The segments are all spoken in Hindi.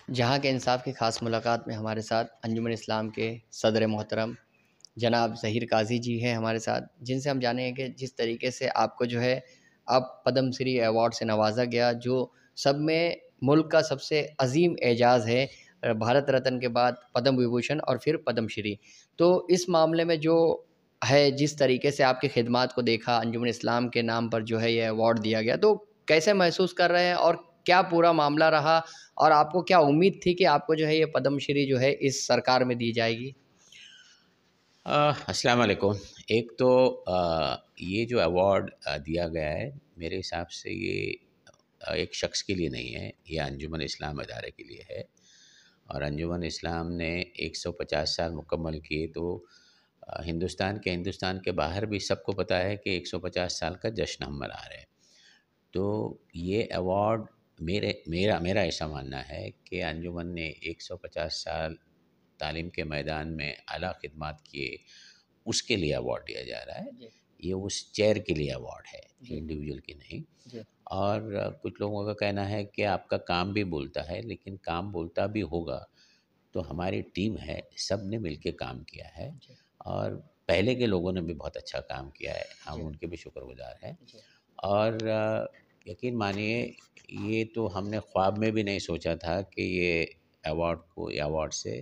जहाँ के इंसाफ की ख़ास मुलाकात में हमारे साथ अंजुमन इस्लाम के सदर मोहतरम जनाब ज़हीर काज़ी जी हैं हमारे साथ, जिनसे हम जानेंगे कि जिस तरीके से आपको जो है अब पद्म श्री अवार्ड से नवाज़ा गया, जो सब में मुल्क का सबसे अज़ीम एजाज़ है, भारत रत्न के बाद पद्म विभूषण और फिर पद्म श्री। तो इस मामले में जो है, जिस तरीके से आपकी खिदमात को देखा, अंजुमन इस्लाम के नाम पर जो है ये अवार्ड दिया गया, तो कैसे महसूस कर रहे हैं और क्या पूरा मामला रहा? और आपको क्या उम्मीद थी कि आपको जो है ये पद्मश्री जो है इस सरकार में दी जाएगी? अस्सलाम वालेकुम। एक तो ये जो अवार्ड दिया गया है, मेरे हिसाब से ये एक शख्स के लिए नहीं है, ये अंजुमन इस्लाम अदारे के लिए है। और अंजुमन इस्लाम ने 150 साल मुकम्मल किए, तो हिंदुस्तान के बाहर भी सबको पता है कि 150 साल का जश्न हम मना रहे हैं। तो ये अवार्ड मेरा मेरा ऐसा मानना है कि अंजुमन ने 150 साल तालीम के मैदान में आला खिदमात किए, उसके लिए अवार्ड दिया जा रहा है। जी, ये उस चेयर के लिए अवार्ड है, जी, इंडिविजुअल की नहीं। जी, और कुछ लोगों का कहना है कि आपका काम भी बोलता है, लेकिन काम बोलता भी होगा तो हमारी टीम है, सब ने मिलके काम किया है। जी, और पहले के लोगों ने भी बहुत अच्छा काम किया है, हम जी, उनके भी शुक्रगुज़ार हैं। जी, और यकीन मानिए, ये तो हमने ख्वाब में भी नहीं सोचा था कि ये अवार्ड से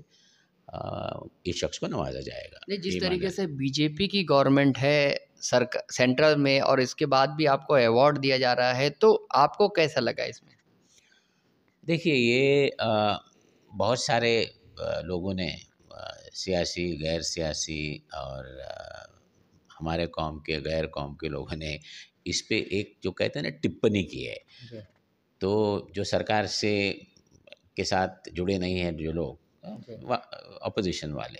इस शख्स को नवाज़ा जाएगा, नहीं, जिस तरीके ईमानदारी। से बीजेपी की गवर्नमेंट है सरक सेंट्रल में और इसके बाद भी आपको अवार्ड दिया जा रहा है, तो आपको कैसा लगा इसमें? देखिए, ये बहुत सारे लोगों ने सियासी, गैर सियासी और हमारे कौम के, गैर कौम के लोगों ने इस पे एक जो कहते हैं ना टिप्पणी की है। जी, तो जो सरकार से के साथ जुड़े नहीं हैं जो लोग, जी, अपोजिशन वाले,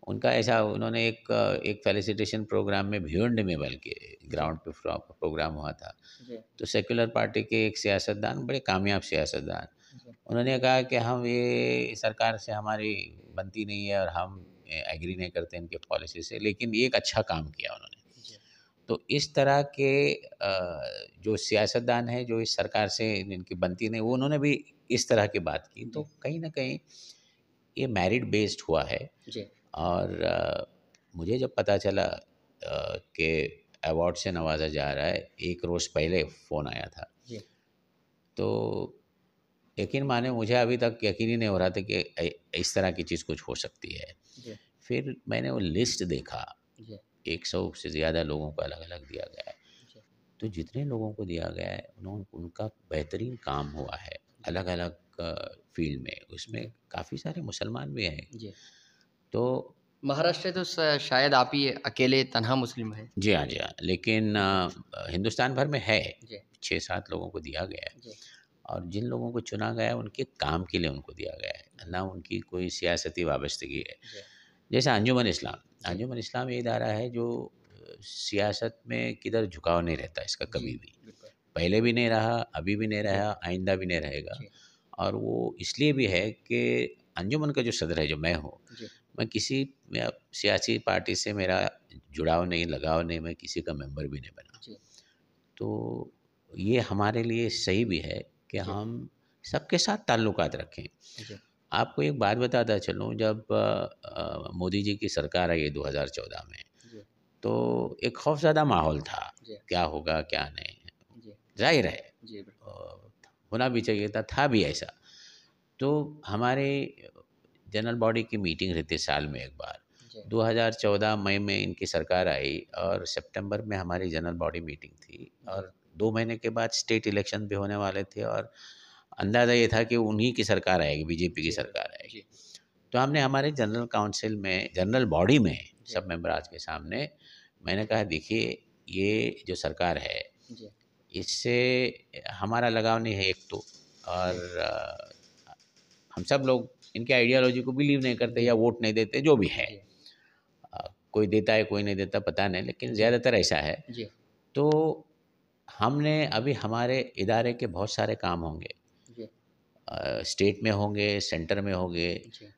उनका ऐसा उन्होंने एक फेलिसिटेशन प्रोग्राम में भिवंडी में, बल्कि जी, ग्राउंड पे प्रोग्राम हुआ था। जी, तो सेक्युलर पार्टी के एक सियासतदान, बड़े कामयाब सियासतदान, जी, उन्होंने कहा कि हम ये सरकार से हमारी बनती नहीं है और हम एग्री नहीं करते इनके पॉलिसी से, लेकिन ये एक अच्छा काम किया उन्होंने। जी, तो इस तरह के जो सियासतदान हैं जो इस सरकार से इनकी बनती नहीं, वो उन्होंने भी इस तरह की बात की, तो जी, कहीं न कहीं ये मेरिट बेस्ड हुआ है। जी, और मुझे जब पता चला कि अवार्ड से नवाज़ा जा रहा है, 1 रोज़ पहले फ़ोन आया था। जी, तो यकीन माने, मुझे अभी तक यकीन ही नहीं हो रहा था कि इस तरह की चीज़ कुछ हो सकती है। जी, फिर मैंने वो लिस्ट देखा, जी, 100 से ज़्यादा लोगों को अलग-अलग दिया गया है। जी, तो जितने लोगों को दिया गया है, उनका बेहतरीन काम हुआ है, जी, अलग-अलग फ़ील्ड में। उसमें जी, काफ़ी सारे मुसलमान भी हैं। जी। तो महाराष्ट्र तो शायद आप ही अकेले तन्हा मुस्लिम हैं। जी हाँ, जी हाँ। लेकिन जी, हिंदुस्तान भर में है, जी, 6-7 लोगों को दिया गया है। जी, और जिन लोगों को चुना गया है, उनके काम के लिए उनको दिया गया है, जी, ना उनकी कोई सियासती वाबस्तगी है। जी, जैसे अंजुमन इस्लाम, जी, अंजुमन इस्लाम ये इदारा है जो सियासत में किधर झुकाव नहीं रहता इसका जी, कभी भी। बिल्कुल। पहले भी नहीं रहा, अभी भी नहीं जी, रहा, आइंदा भी नहीं रहेगा। जी, और वो इसलिए भी है कि अंजुमन का जो सदर है, जो मैं हूँ, जी, मैं किसी सियासी पार्टी से मेरा जुड़ाव नहीं, लगाव नहीं, मैं किसी का मेंबर भी नहीं बना। जी, तो ये हमारे लिए सही भी है कि जी, हम सबके साथ ताल्लुकात रखें। जी, आपको एक बात बताता चलूँ, जब मोदी जी की सरकार आई 2014 में, जी, तो एक खौफ़ज़दा माहौल था, जी, क्या होगा, क्या नहीं। जी, ज़ाहिर है जी, बिल्कुल। होना भी चाहिए था भी ऐसा। तो हमारे जनरल बॉडी की मीटिंग रहती है साल में एक बार। जी, 2014 मई में इनकी सरकार आई और सितंबर में हमारी जनरल बॉडी मीटिंग थी, जी, और 2 महीने के बाद स्टेट इलेक्शन भी होने वाले थे, और अंदाज़ा ये था कि उन्हीं की सरकार आएगी, बीजेपी की जी, सरकार बिल्कुल। आएगी। जी, तो हमने हमारे जनरल काउंसिल में, जनरल बॉडी में, जी, सब मेंबराज के सामने मैंने कहा, देखिए, ये जो सरकार है, जी, इससे हमारा लगाव नहीं है एक तो, जी, और हम सब लोग इनके आइडियोलॉजी को बिलीव नहीं करते जी, या वोट नहीं देते, जो भी है। जी, कोई देता है, कोई नहीं देता, पता नहीं, लेकिन जी, ज़्यादातर ऐसा है। जी, तो हमने अभी हमारे इदारे के बहुत सारे काम होंगे, जी, स्टेट में होंगे, सेंटर में होंगे। जी,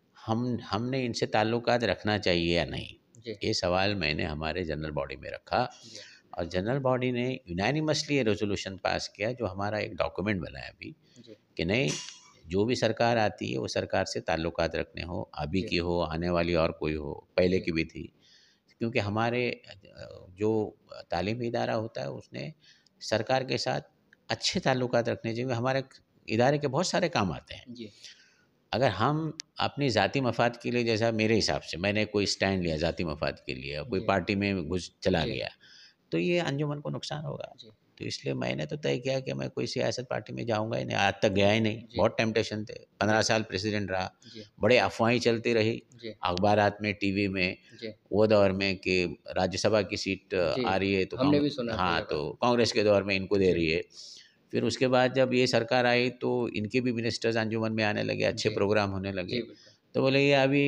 हमने इनसे ताल्लुकात रखना चाहिए या नहीं, जी, ये सवाल मैंने हमारे जनरल बॉडी में रखा। जी, और जनरल बॉडी ने यूनानिमसली ये रेज़ोल्यूशन पास किया, जो हमारा एक डॉक्यूमेंट बना है अभी, जी, कि नहीं, जो भी सरकार आती है वो सरकार से ताल्लुकात रखने हो, अभी की हो, आने वाली और कोई हो, पहले की भी थी। क्योंकि हमारे जो तालीमी इदारा होता है उसने सरकार के साथ अच्छे ताल्लुकात रखने चाहिए। हमारे इदारे के बहुत सारे काम आते हैं। जी। अगर हम अपनी ज़ाती मफ़ाद के लिए, जैसा मेरे हिसाब से मैंने कोई स्टैंड लिया ज़ाती मफ़ाद के लिए, कोई जी। पार्टी में घुस चला जी। गया, तो ये अंजुमन को नुकसान होगा। जी। तो इसलिए मैंने तो तय किया कि मैं कोई सियासत पार्टी में जाऊँगा ही नहीं, आज तक गया ही नहीं। जी। बहुत टेम्पटेशन थे, 15 साल प्रेसिडेंट रहा, जी। बड़े अफ़वाहें चलती रही, जी। अखबारात में, टीवी में, जी। वो दौर में कि राज्यसभा की सीट जी। आ रही है तो हमने भी सुना था हाँ, ये बात। तो कांग्रेस के दौर में इनको दे जी। रही है। फिर उसके बाद जब ये सरकार आई तो इनके भी मिनिस्टर्स अंजुमन में आने लगे, अच्छे जी। प्रोग्राम होने लगे। जी, बिल्कुल। तो बोले ये अभी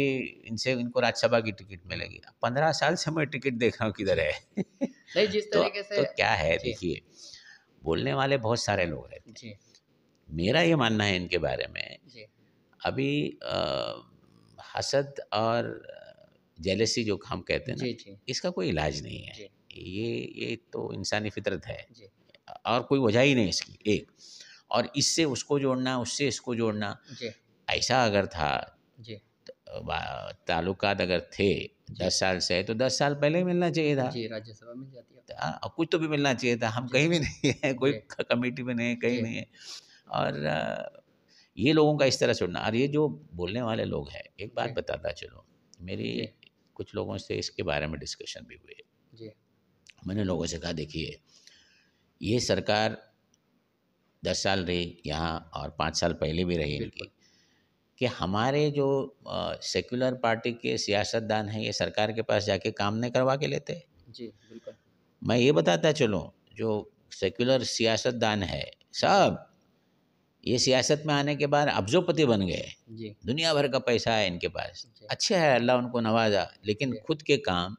इनको राज्यसभा की टिकट मिलेगी। 15 साल से मैं टिकट देख रहा हूँ किधर जी। है। नहीं, जिस तो तरीके से तो क्या है, जी। देखिए, बोलने वाले बहुत सारे लोग रहते हैं। जी। मेरा ये मानना है इनके बारे में, जी। अभी हसद और जेलसी जो हम कहते हैं ना, जी। जी। इसका कोई इलाज नहीं है। जी। ये तो इंसानी फितरत है जी। और कोई वजह ही नहीं इसकी एक। और इससे उसको जोड़ना, उससे इसको जोड़ना, जी। ऐसा अगर था, जी। ताल्लुकात अगर थे जी। 10 साल से, तो 10 साल पहले ही मिलना चाहिए था। जी, राज्यसभा मिल जाती है। कुछ तो भी मिलना चाहिए था। हम जी। कहीं भी नहीं है, कोई जी। कमेटी में नहीं है, कहीं जी। नहीं है। और ये लोगों का इस तरह छोड़ना, और ये जो बोलने वाले लोग हैं, एक बात जी। बताता चलो, मेरी जी। कुछ लोगों से इसके बारे में डिस्कशन भी हुई। जी। मैंने लोगों से कहा, देखिए, ये सरकार 10 साल रही यहाँ और 5 साल पहले भी रही इनकी, बिल्कुल। कि हमारे जो सेक्युलर पार्टी के सियासतदान हैं, ये सरकार के पास जाके काम नहीं करवा के लेते। जी, बिल्कुल। मैं ये बताता चलूँ, जो सेक्युलर सियासतदान है सब, ये सियासत में आने के बाद अब्जोपति बन गए। जी। दुनिया भर का पैसा है इनके पास, जी। अच्छे है, अल्लाह उनको नवाजा, लेकिन जी। खुद के काम,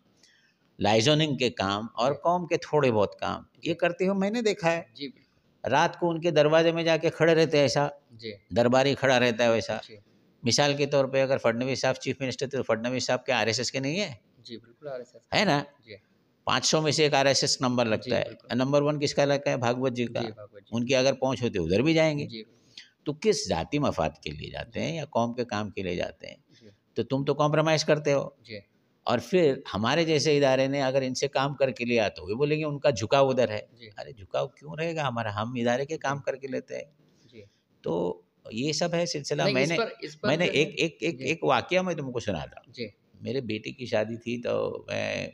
लाइजोनिंग के काम और जी। कौम के थोड़े बहुत काम ये जी। करते हुए मैंने देखा है। जी, बिल्कुल। रात को उनके दरवाजे में जाके खड़े रहते हैं, ऐसा जी। दरबारी खड़ा रहता है वैसा। जी। मिसाल के तौर पे अगर फडणवीस साहब चीफ मिनिस्टर थे, तो फडणवीस साहब के आरएसएस के नहीं है? जी, बिल्कुल आरएसएस है ना? जी। 500 में से एक आरएसएस नंबर लगता जी, है। बिल्कुल। नंबर 1 किसका लगता है? भागवत जी का। जी, भागवत जी। उनकी अगर पहुँच होती उधर भी जाएँगे। जी। तो किस जाति मफाद के लिए जाते जी। हैं या कौम के काम के लिए जाते हैं? जी। तो तुम तो कॉम्प्रोमाइज़ करते हो। जी। और फिर हमारे जैसे इदारे ने अगर इनसे काम करके लिया तो वे बोलेंगे उनका झुकाव उधर है। जी। अरे झुकाव क्यों रहेगा हमारा? हम इदारे के काम जी। करके लेते हैं। जी। तो ये सब है सिलसिला। नहीं, मैंने इस पर मैंने जो है जी। एक वाकया मैं तुमको सुनाता। जी। मेरे बेटे की शादी थी, तो मैं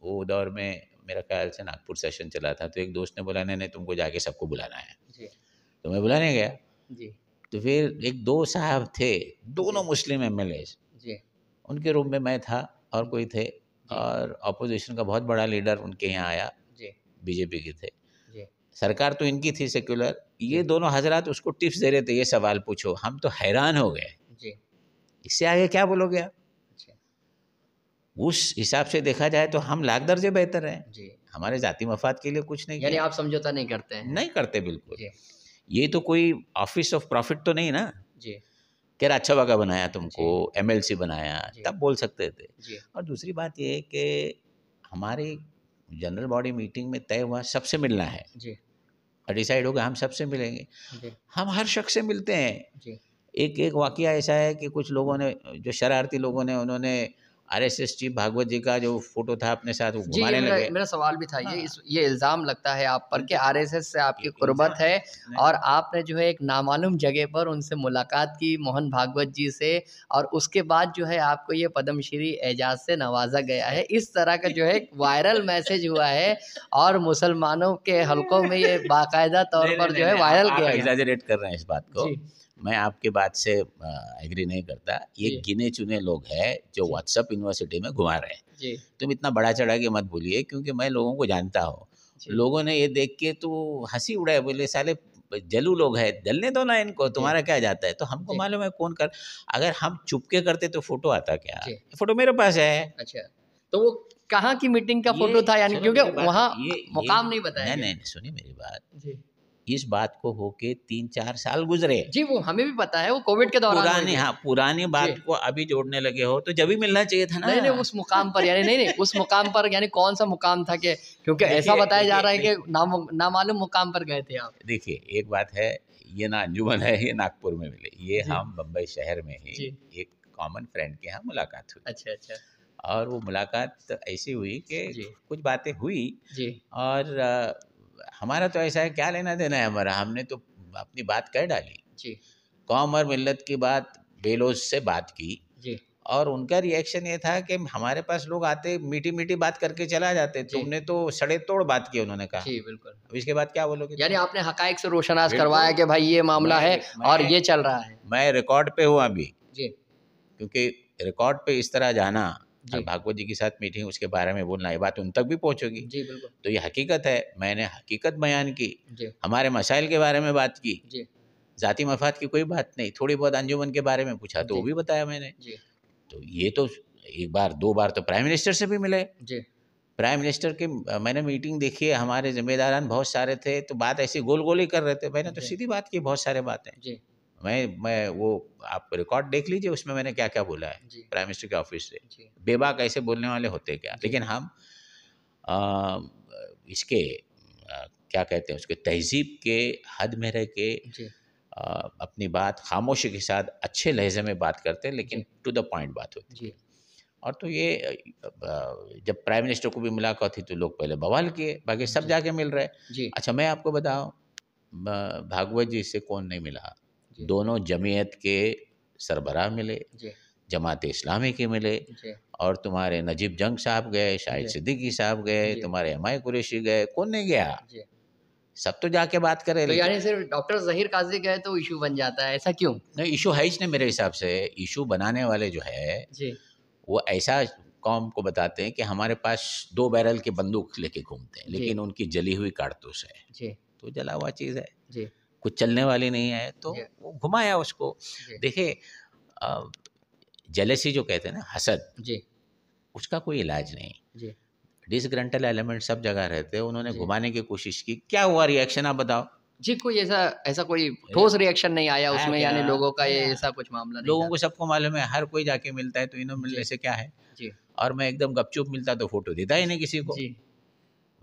वो दौर में मेरा ख्याल से नागपुर सेशन चला था, तो एक दोस्त ने बोला, नहीं नहीं तुमको जाके सबको बुलाना है। जी। तो मैं बुलाने गया। जी। तो फिर एक 2 साहब थे, दोनों जी। मुस्लिम एमएलएज़। जी। उनके रूम में मैं था और कोई थे, जी। और अपोजिशन का बहुत बड़ा लीडर उनके यहाँ आया, जी। बीजेपी के थे। जी। सरकार तो इनकी थी सेक्युलर। ये जी। दोनों हज़रात उसको टिप्स दे रहे थे, ये सवाल पूछो। हम तो हैरान हो गए। जी। इससे आगे क्या बोलोगे आप? अच्छा। उस हिसाब से देखा जाए तो हम लाख दर्जे बेहतर हैं। जी। हमारे ज़ाती मफ़ाद के लिए कुछ नहीं यानी किया। आप समझौता नहीं करते हैं। नहीं करते बिल्कुल। जी। ये तो कोई ऑफिस ऑफ प्रॉफिट तो नहीं ना, जी। कि राज्यसभा का बनाया तुमको, जी। एमएलसी बनाया, जी। तब बोल सकते थे। जी। और दूसरी बात ये है कि हमारी जनरल बॉडी मीटिंग में तय हुआ सबसे मिलना है, जी। और डिसाइड होगा हम सबसे मिलेंगे। जी। हम हर शख्स से मिलते हैं। जी। एक वाक़या ऐसा है कि कुछ लोगों ने, जो शरारती लोगों ने, उन्होंने आरएसएस चीफ भागवत जी का जो फ़ोटो था अपने साथ वो जी, ये घुमाने लगे। मेरा सवाल भी था। हाँ। ये इल्ज़ाम लगता है आप पर कि आरएसएस से आपकी कुर्बत इल्ज़ाम है नहीं। और आपने जो है एक नामालूम जगह पर उनसे मुलाकात की, मोहन भागवत जी से, और उसके बाद जो है आपको ये पद्मश्री एजाज़ से नवाज़ा गया है। इस तरह का जो है एक वायरल मैसेज हुआ है और मुसलमानों के हलकों में ये बाकायदा तौर पर जो है वायरल आप किया गया। एग्ज़ैजरेट कर रहे हैं इस बात को। जी। मैं आपकी बात से एग्री नहीं करता। ये जी। गिने-चुने लोग हैं जो जी। व्हाट्सएप यूनिवर्सिटी में घुमा रहे हैं। जी। तुम इतना बढ़ा चढ़ा के मत बोलिए, क्योंकि मैं लोगों को जानता हूँ। जी। लोगों ने ये देख के तो हँसी उड़ाई, बोले साले जल्लू लोग हैं, जलने दो ना इनको, जी। तुम्हारा क्या जाता है? तो हमको जी। मालूम है कौन कर। अगर हम चुपके करते तो फ़ोटो आता क्या? जी। फ़ोटो मेरे पास है। अच्छा, तो वो कहाँ की मीटिंग का ये फ़ोटो था, यानी सुनो क्योंकि मेरी बात, वहाँ ये मुकाम नहीं बताया नहीं, गया? नहीं, सुनिए मेरी बात। जी। इस बात को होके 3-4 साल गुज़रे। जी, वो हमें भी पता है, वो कोविड के दौरान हुई थी। पुरानी बात जी। को अभी जोड़ने लगे हो, तो जब ही मिलना चाहिए था ना। नहीं, उस मुकाम पर, यानी नहीं, उस मुकाम पर यानी कौन-सा मुकाम था कि क्योंकि ऐसा देखिए बताया जा रहा है देखिए कि नामालूम मुकाम पर गए थे आप। देखिए, एक बात है, ये ना अंजुमन है, ये नागपुर में मिले, ये जी। हम बम्बई शहर में ही जी। एक कॉमन फ्रेंड के यहाँ मुलाकात हुई। अच्छा, अच्छा। और वो मुलाकात ऐसी हुई कि जी। कुछ बातें हुई। जी। और हमारा तो ऐसा है, क्या लेना देना है हमारा, हमने तो अपनी बात कह डाली। जी। कौम और मिल्लत की बात बेलोच से बात की, जी। और उनका रिएक्शन ये था कि हमारे पास लोग आते मीठी मीठी बात करके चला जाते, जी। तुमने तो सड़े तोड़ बात की, उन्होंने कहा। जी, बिल्कुल। अब इसके बाद क्या बोलोगे यानी तुम? आपने हक़ाइक़ से रोशनास करवाया बिल्कुल। कि भाई ये मामला है और मैं ये चल रहा है। मैं रिकॉर्ड पे हूँ अभी, जी। क्योंकि रिकॉर्ड पे इस तरह जाना और जी। भागवत जी के साथ मीटिंग, उसके बारे में बोलना, ये बात उन तक भी पहुँचेगी। जी, बिल्कुल। तो ये हकीकत है, मैंने हकीकत बयान की, जी। हमारे मसाइल के बारे में बात की, जी। ज़ाती मफ़ाद की कोई बात नहीं, थोड़ी बहुत अंजुमन के बारे में पूछा तो वो जी। भी बताया मैंने। जी। तो ये तो एक बार दो बार तो प्राइम मिनिस्टर से भी मिले। जी। प्राइम मिनिस्टर की मैंने मीटिंग देखी है, हमारे ज़िम्मेदारान बहुत सारे थे, तो बात ऐसी गोल-गोल ही कर रहे थे। मैंने तो जी। सीधी बात की बहुत सारे बातें। जी। मैं वो आप रिकॉर्ड देख लीजिए, उसमें मैंने क्या-क्या बोला है जी। प्राइम मिनिस्टर के ऑफ़िस से। जी। बेबाक ऐसे बोलने वाले होते क्या? जी। लेकिन हम इसके क्या कहते हैं उसके, तहज़ीब के हद में रह के जी। अपनी बात खामोशी के साथ अच्छे लहज़े में बात करते हैं, लेकिन जी। टू द पॉइंट बात होती है। जी। और तो ये जब प्राइम मिनिस्टर को भी मुलाकात हुई तो लोग पहले बवाल किए, बाकी सब जी। जाके मिल रहे हैं। जी। अच्छा, मैं आपको बताऊँ, भागवत जी से कौन नहीं मिला? जी। दोनों जमीयत के सरबराह मिले, जी। जमात-ए-इस्लामी के मिले, जी। और तुम्हारे नजीब जंग साहब गए, शाहिद जी। सिद्दीकी साहब गए, जी। तुम्हारे एमआई कुरैशी गए, कौन नहीं गया? जी। सब तो जाके बात करे, तो लेकिन यानी सिर्फ़ डॉक्टर ज़हीर काज़ी गए तो इश्यू बन जाता है, ऐसा क्यों? नहीं, इश्यू है ही नहीं मेरे हिसाब से। इश्यू बनाने वाले जो है, जी। वो ऐसा कौम को बताते हैं कि हमारे पास 2 बैरल की बंदूक लेके घूमते हैं, जी। लेकिन उनकी जली हुई कारतूस है। जी। तो जला हुआ चीज़ है, जी। कुछ चलने वाली नहीं है, तो जी। वो घुमाया उसको। जी। देखिए, अ, जेलसी जो कहते हैं ना, हसद, जी। उसका कोई इलाज नहीं। जी। डिसग्रंटल एलिमेंट सब जगह रहते हैं, उन्होंने जी। घुमाने की कोशिश की। क्या हुआ रिएक्शन, आप बताओ? जी, कोई ऐसा ऐसा कोई रि ठोस रिएक्शन नहीं आया आया उसमें, क्या? यानी लोगों का ये आया। ऐसा कुछ मामला नहीं लोगों था। को सबको मालूम है, हर कोई जाके मिलता है, तो इन्हों मिलने जी। से क्या है? जी। और मैं एकदम गपचुप मिलता तो फ़ोटो देता ही नहीं किसी को, जी।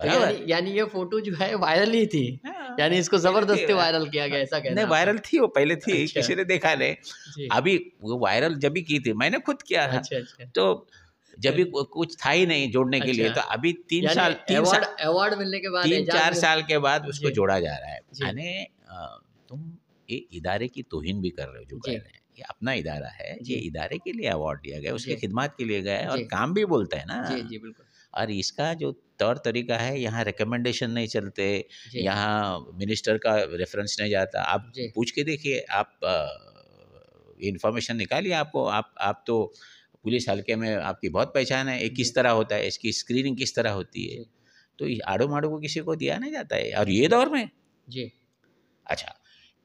तो यानी बराबर? यानी ये फ़ोटो जो है वायरल ही थी? हाँ, यानी इसको पहले थी। ज़बरदस्ती वायरल किया गया, ऐसा नहीं, कहना है आपका? वायरल थी, वो पहले थी, अच्छा। किसी ने देखा नहीं। जी। अभी वो वायरल जब भी की थी, मैंने खुद किया था। अच्छा, अच्छा। तो जब भी कुछ था ही नहीं जोड़ने के लिए, अच्छा, तो अभी 3 यानी साल 3 अवार्ड साल अवार्ड मिलने के बाद एजाज़ 3-4 मिल। साल के बाद उसको जी। जोड़ा जा रहा है। जी। यानी तुम एक इदारे की तौहीन भी कर रहे हो जो कह जी। रहे हैं। ये अपना इदारा है, ये जी। इदारे के लिए अवार्ड दिया गया है, उसकी जी। खिदमत के लिए गया है, और जी। काम भी बोलता है जी, ना। जी, बिल्कुल। और इसका जो तौर तरीका है, यहाँ रिकमेंडेशन नहीं चलते, जी। यहाँ मिनिस्टर का रेफरेंस नहीं जाता। आप जी। पूछ के देखिए, आप इन्फॉर्मेशन निकालिए, आप तो पुलिस हल्के में आपकी बहुत पहचान है, ये जी। किस तरह होता है, इसकी स्क्रीनिंग किस तरह होती है। जी। तो आड़ू-माड़ू को किसी को दिया नहीं जाता है, और ये जी। दौर में। जी। अच्छा,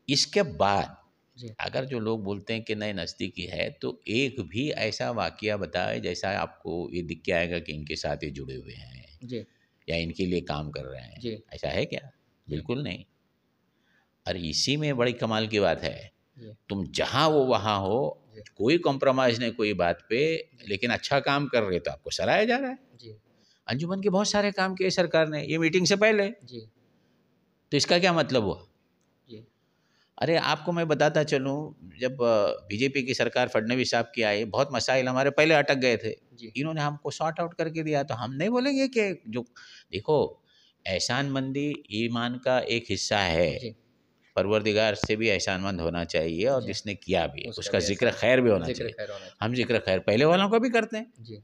इसके बाद जी। अगर जो लोग बोलते हैं कि नहीं नज़दीकी है, तो एक भी ऐसा वाक़या बताएँ जैसा आपको ये दिख के आएगा कि इनके साथ ये जुड़े हुए हैं, जी। या इनके लिए काम कर रहे हैं, जी। ऐसा है क्या? जी। बिल्कुल नहीं। और इसी में बड़ी कमाल की बात है, जी। तुम जहाँ हो वहाँ हो, जी। कोई कॉम्प्रोमाइज़ नहीं कोई बात पे, जी। लेकिन अच्छा काम कर रहे तो आपको सराहा जा रहा है। जी। अंजुमन के बहुत सारे काम किए सरकार ने, ये मीटिंग से पहले, जी। तो इसका क्या मतलब हुआ? जी। अरे, आपको मैं बताता चलूँ, जब बीजेपी की सरकार फडणवीस साहब की आई, बहुत मसाइल हमारे पहले अटक गए थे। जी। इन्होंने हमको सॉर्ट आउट करके दिया, तो हम नहीं बोलेंगे कि जो देखो, एहसानमंदी ईमान का एक हिस्सा है। जी। परवरदिगार से भी एहसानमंद होना चाहिए, और जी। जिसने किया भी है, उसका उसका भी ज़िक्र एहसान, खैर भी होना ज़िक्र चाहिए। खैर होना चाहिए। हम ज़िक्र खैर पहले वालों का भी करते हैं। जी।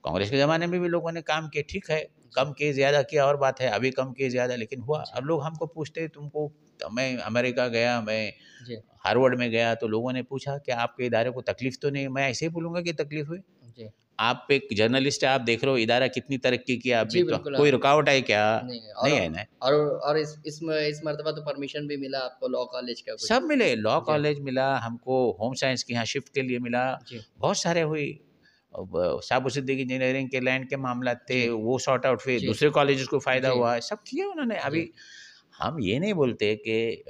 कांग्रेस के ज़माने में भी लोगों ने काम किए, ठीक है, जी। कम किए ज़्यादा किया और बात है, अभी कम किए ज़्यादा, लेकिन हुआ। जी। अब लोग हमको पूछते, तुमको, मैं अमेरिका गया, मैं जी। हार्वर्ड में गया, तो लोगों ने पूछा कि आपके इदारे को तकलीफ़ तो नहीं? मैं ऐसे ही बोलूँगा कि तकलीफ़ हुई। जी। आप एक जर्नलिस्ट है, आप देख रहे हो इदारा कितनी तरक्की किया, अभी जी, तो बिल्कुल। कोई रुकावट आई क्या? नहीं, नहीं है ना। और इस मर्तबा तो परमिशन भी मिला आपको लॉ कॉलेज का कुछ? सब मिले, लॉ जी। कॉलेज मिला हमको, होम साइंस के यहाँ शिफ्ट के लिए मिला, जी। बहुत सारे हुई। अब शाहबुद्दीन इंजीनियरिंग के लैंड के मामला थे, जी। वो सॉर्ट आउट हुए, जी। दूसरे कॉलेजेस को फ़ायदा जी। हुआ, सब किया उन्होंने। जी। अभी हम ये नहीं बोलते कि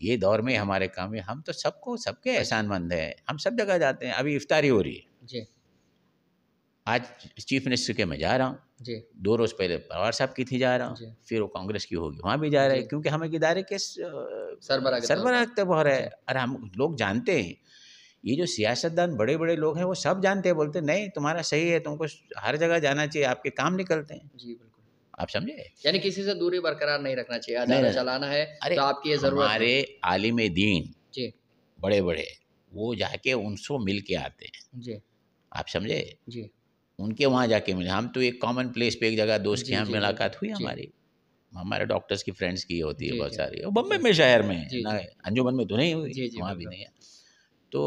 ये दौर में हमारे काम है, हम तो सबको सबके अच्छा। एहसानमंद हैं, हम सब जगह जाते हैं। अभी इफ्तारी हो रही है, जी। आज चीफ मिनिस्टर के मैं जा रहा हूँ, जी, 2 रोज़ पहले पवार साहब की थी जा रहा हूँ, जी, फिर वो कांग्रेस की होगी, वहाँ भी जा रहे जी, हैं क्योंकि हमें इदारे के सरबराह के तौर सरबराह पर। तब हो रहा है। जी, और हम लोग जानते हैं, ये जो सियासतदान बड़े-बड़े लोग हैं, वो सब जानते हैं, बोलते हैं, "नहीं, तुम्हारा सही है, तुमको हर जगह जाना चाहिए, आपके काम निकलते हैं।" जी, बिल्कुल। आप समझे? यानी किसी से दूरी बरकरार नहीं रखना चाहिए, नहीं, अदारा नहीं, नहीं। चलाना है अरे! तो आपकी ये ज़रूरत है। हमारे आलिम दीन जी, बड़े-बड़े, वो जाके उनसे मिल के आते हैं। जी, आप समझे? जी, उनके वहाँ जाके मिले। हम तो एक कॉमन प्लेस पे एक जगह दोस्त के जी, यहाँ जी, जी, मुलाकात हुई जी, हमारी। हमारे डॉक्टर्स की फ्रेंड्स की होती है जी, बहुत जी, सारी। वो बम्बई जी, में शहर में है, जी, ना जी, अंजुमन में तो नहीं हुई, जी, जी, वहाँ भी बिल्कुल। नहीं है। तो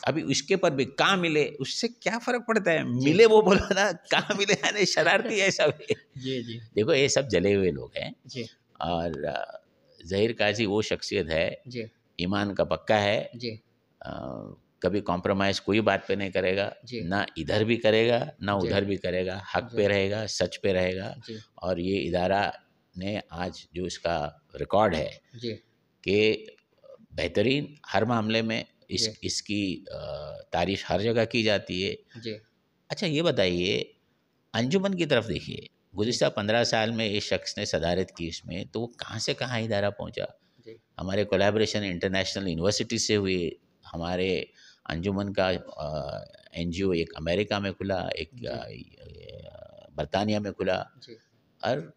अभी उसके पर भी कहाँ मिले, उससे क्या फ़र्क पड़ता है? जी। मिले वो बोलो ना, कहाँ मिले यानी शरारती है सब ये। जी, जी, देखो ये सब जले हुए लोग हैं जी, और ज़हीर काज़ी वो शख्सियत है, जी, ईमान का पक्का है। जी, अ, कभी कॉम्प्रोमाइज़ कोई बात पे नहीं करेगा, जी, ना इधर भी करेगा, ना जी, उधर भी करेगा, हक जी, पे रहेगा, सच पे रहेगा। जी, और ये इदारा ने आज जो इसका रिकॉर्ड है जी, कि बेहतरीन हर मामले में जी, इसकी तारीफ़ हर जगह की जाती है। जी, अच्छा ये बताइए, अंजुमन की तरफ देखिए, जी, गुज़िस्ता 15 साल में इस शख़्स ने सदारत की इसमें, तो वो कहाँ से कहाँ इदारा पहुँचा। जी, हमारे कोलैबोरेशन इंटरनेशनल यूनिवर्सिटी से हुई, हमारे अंजुमन का एनजीओ एक अमेरिका में खुला, एक जी, बरतानिया में खुला। जी, और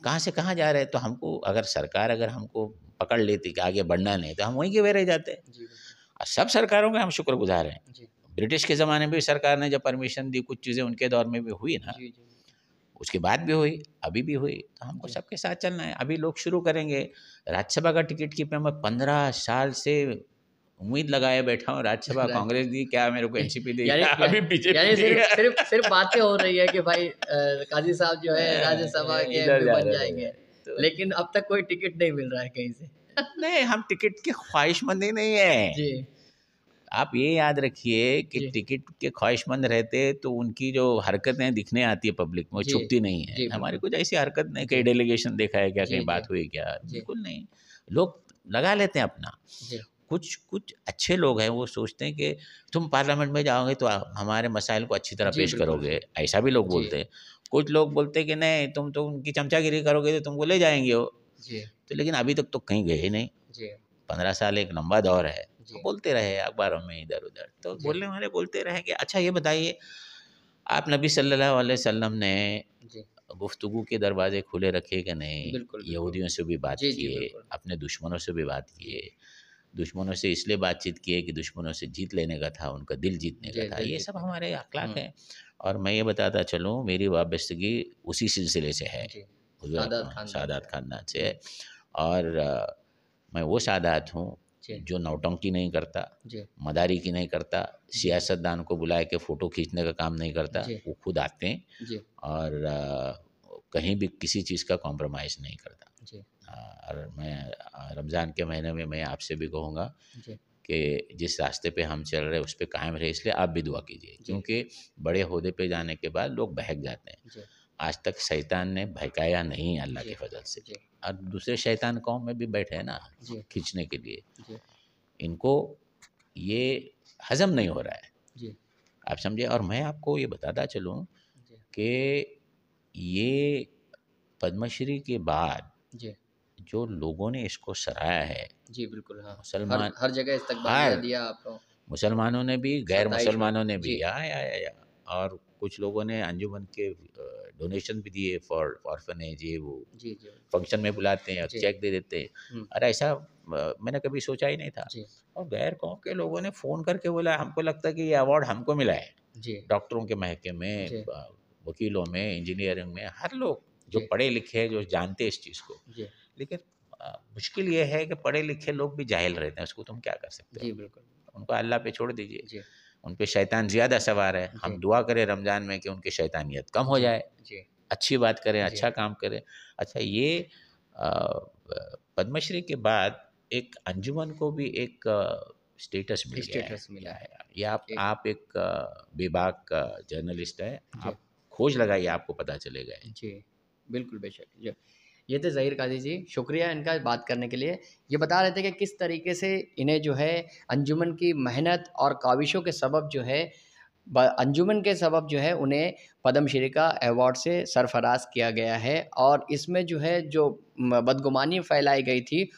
कहाँ से कहाँ जा रहे हैं, तो हमको अगर सरकार अगर हमको पकड़ लेती कि आगे बढ़ना नहीं, तो हम वहीं के वहीं रह जाते। जी, बिल्कुल। और सब सरकारों के हम शुक्रगुज़ार हैं। जी, ब्रिटिश के ज़माने में भी सरकार ने जब परमिशन दी, कुछ चीज़ें उनके दौर में भी हुई ना, जी, जी, बिल्कुल। उसके बाद भी हुई, अभी भी हुई, तो हमको जी, सबके साथ चलना है। अभी लोग शुरू करेंगे, राज्यसभा का टिकट की पे मैं 15 साल से उम्मीद लगाए बैठा हूँ, राज्यसभा राइट। कांग्रेस दी क्या, मेरे को एनसीपी दी यानी क्या, अभी बीजेपी यानी दी सिर्फ़ क्या। सिर्फ़ सिर्फ़ बातें हो रही है कि भाई काज़ी साहब जो है राज्यसभा के इधर एमपी जा बन रहे, उधर जा जाएँगे, रहे। तो लेकिन अब तक कोई टिकट नहीं मिल रहा है कहीं से। नहीं, हम टिकट की ख्वाहिशमंदी नहीं है। जी, आप ये याद रखिए कि जी, टिकट के ख्वाहिशमंद रहते तो उनकी जो हरकतें दिखने आती है पब्लिक में, वो जी, छुपती नहीं है। जी, हमारी बिल्कुल। कुछ ऐसी हरकत नहीं, कहीं जी, डेलीगेशन देखा है क्या, जी, कहीं जी, बात हुई क्या, जी, बिल्कुल नहीं। लोग लगा लेते हैं अपना। जी, कुछ कुछ अच्छे लोग हैं, वो सोचते हैं कि तुम पार्लियामेंट में जाओगे तो हमारे मसाइल को अच्छी तरह जी, पेश बिल्कुल, करोगे, जी, ऐसा भी लोग जी, बोलते हैं। कुछ लोग बोलते हैं कि नहीं, तुम तो उनकी चमचागिरी करोगे तो तुमको ले जाएँगे वो। जी, तो लेकिन अभी तक तो कहीं गए ही नहीं। जी, 15 साल एक लंबा दौर है, तो जी, बोलते रहे अखबारों में इधर-उधर, तो जी, बोलने वाले बोलते रहे कि अच्छा ये बताइए, आप नबी सल्लल्लाहु अलैहि वसल्लम ने जी, गुफ्तगू के दरवाज़े खुले रखे कि नहीं? बिल्कुल, बिल्कुल। यहूदियों से भी बात जी, जी, किए, बिल्कुल। अपने दुश्मनों से भी बात जी, किए। दुश्मनों से इसलिए बातचीत किए कि दुश्मनों से जीत लेने का था, उनका दिल जीतने का जी, था। दिल ये सब जीतने का। हमारे अखलाक हुँ, हैं। और मैं ये बताता चलूँ, मेरी वाबस्तगी उसी सिलसिले से है, जी, हुज़ूर सादात ख़ानदान से सादात है। ख़ानदान से जी, है। और मैं वो सादात हूँ जी, जो नौटंकी नहीं करता, जी, मदारी की नहीं करता, जी, सियासतदान को बुला के फ़ोटो खींचने का काम नहीं करता। जी, वो खुद आते हैं जी, और कहीं भी किसी चीज़ का कॉम्प्रोमाइज़ नहीं करता। जी, और मैं रमज़ान के महीने में मैं आपसे भी कहूँगा जी, कि जिस रास्ते पे हम चल रहे हैं उस पे कायम रहे, इसलिए आप भी दुआ कीजिए, जी, क्योंकि बड़े ओहदे पे जाने के बाद लोग बहक जाते हैं। जी, आज तक शैतान ने बहकाया नहीं अल्लाह के जी, फ़ज़ल से। जी, और दूसरे शैतान कौम में भी बैठे हैं ना जी, खींचने के लिए, जी, इनको ये हज़म नहीं हो रहा है, जी, आप समझे। और मैं आपको ये बताता चलूँ जी, कि ये पद्मश्री के बाद जी, जो लोगों ने इसको सराहा है, जी, बिल्कुल, हाँ। हर मुसलमान हर जगह इस्तकबालिया हर दिया आपको, मुसलमानों ने भी, गैर सताइश हुई। मुसलमानों ने भी, जी, या और कुछ लोगों ने अंजुमन के डोनेशन भी दिए फॉर ऑर्फनेज, ये वो जी, जी, फंक्शन में बुलाते हैं और जी, चेक दे देते हैं। हुँ, और ऐसा मैंने कभी सोचा ही नहीं था। जी, और गैर कौम के लोगों ने फ़ोन करके बोला, हमको लगता है कि ये अवार्ड हमको मिला है। जी, डॉक्टरों के महके में, जी, वकीलों में, इंजीनियरिंग में, हर लोग जो जी, पढ़े लिखे हैं, जो जानते हैं इस चीज़ को। जी, लेकिन मुश्किल ये है कि पढ़े लिखे लोग भी जाहिल रहते हैं, उसको तुम क्या कर सकते जी, हो? बिल्कुल। उनको अल्लाह पे छोड़ दीजिए। जी, उन पे शैतान ज़्यादा सवार है। हम जी, दुआ करें रमज़ान में कि उनकी शैतानियत कम हो जी, जाए, जी, अच्छी बात करें, जी, अच्छा काम करें। अच्छा ये पद्मश्री के बाद एक अंजुमन को भी एक स्टेटस मिल गया है। स्टेटस मिला है। ये एक आप एक बेबाक जर्नलिस्ट हैं, जी, आप खोज लगाइए, आपको पता चलेगा ये। जी, बिल्कुल, बेशक। जी, ये थे ज़हीर काज़ी जी, शुक्रिया इनका बात करने के लिए। ये बता रहे थे कि किस तरीके से इन्हें जो है अंजुमन की मेहनत और काविशों के सबब जो है अंजुमन के सबब जो है उन्हें पद्मश्री का अवार्ड से सरफराज किया गया है। और इसमें जो है जो बदगुमानी फैलाई गई थी